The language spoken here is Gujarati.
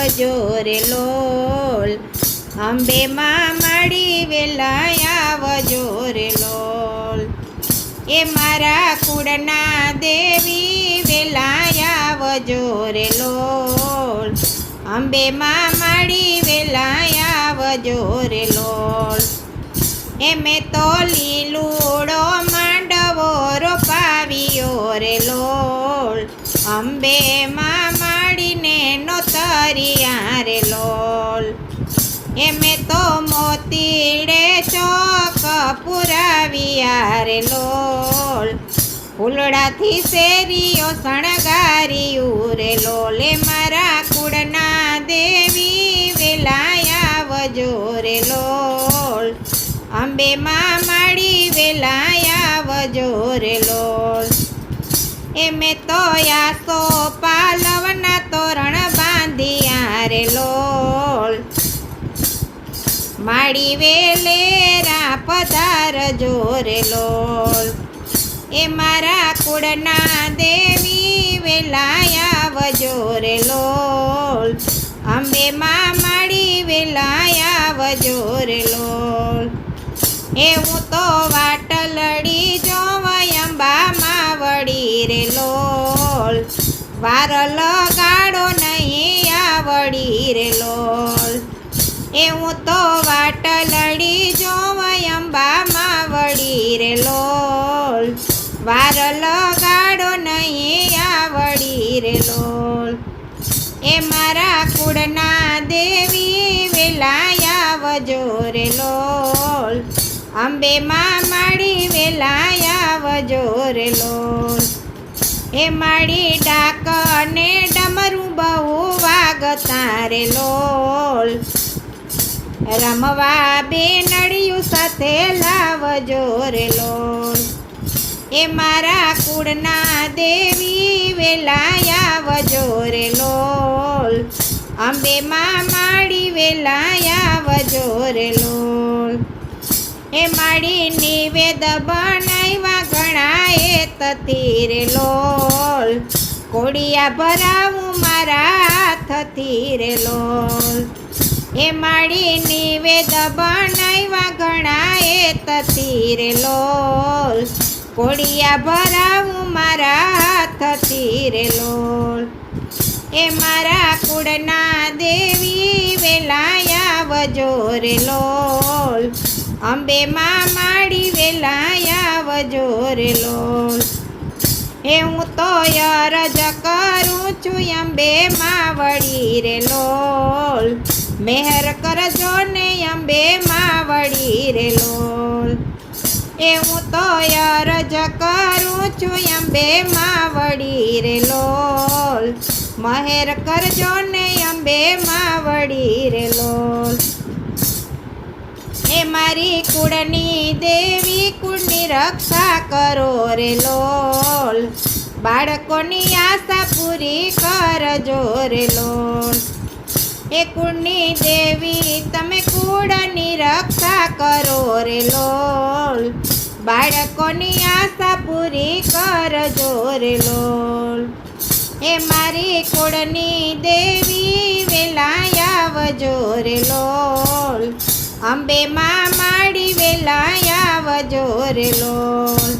આવજો રે લોલ, અંબે માં માડી વેલા આવજો રે લોલ, એ મારા કુળના દેવી વેલા આવજો રે લોલ, અંબે માં માડી વેલા આવજો રે લોલ, એ મેં તો લીલુડો માંડવો રોપાવ્યો રે લોલ, અંબે માં માડીને નોતરિયા રે લોલ, એ મેં તો મોતીડે ચોક પુરાવ્યા રે લોલ, ફૂલડાથી શેરીઓ શણગાર્યું રે લોલ, એ મારા કુળના દેવી વેલા આવજો રે લોલ, અંબે માં માડી વેલા આવજો રે લોલ, એ મેં તો આસો પાલવના તોરણ બાંધ્યા રે લોલ, માડી વેલેરા પધારજો રે લોલ, એ મારા કુળના દેવી વેલા આવજો રે લોલ, અંબે માં માડી વેલા આવજો રે લોલ, એ હું તો વાટલડી જોવાય અંબામાં વળી રે લોલ, વાર લગાડો નહીં આવડી રે લોલ, એ હું તો વાટલડી જોવાય અંબામાં વળી રે લોલ, વાર લગાડો નહીં આવડી રે લોલ, એ મારા કુળના દેવી વેલા આવજો રે લોલ, અંબે માં માડી વેલા આવજો રે લોલ, એ માડી ડાક ને ડમરું બહુ વાગતા રે લોલ, રમવા બેનડિયું સાથે લાવજો રે લોલ, એ મારા કુળના દેવી વેલા આવજો રે લોલ, અંબે માં માડી વેલા આવજો રે લોલ, એ માડી નિવેદ બનાવ્યા ઘણા એ તથી રે લોલ, કોડિયા ભરાવું મારા હાથથી રે લોલ, એ માડી નિવેદ બનાવ્યા ઘણા એ તથી રે લોલ, કોડિયા ભરાવું મારા હાથથી રે લોલ, એ મારા કુળના દેવી વેલા આવજો રે લોલ, અંબે માં માડી વેલા આવજો રે લોલ, એ હું તો અરજ કરું છું અંબે માં વળી રે લોલ, મેહર કરજો ને અંબે માં વળી રે લોલ, એ હું તો અરજ કરું છું અંબે માં વળી રે લોલ, મહેર કરજો ને અંબે માં વળી રે લોલ, એ મારી કુળની દેવી કુળની રક્ષા કરો રે લોલ, બાળકોની આશા પૂરી કરજો રે લોલ, એ કુળની દેવી તમે કુળની રક્ષા કરો રે લોલ, બાળકોની આશા પૂરી કરજો રે લોલ, એ મારી કુળની દેવી વેલા આવજો રે લોલ, અંબે માં માડી વેલા આવજો રે લોલ.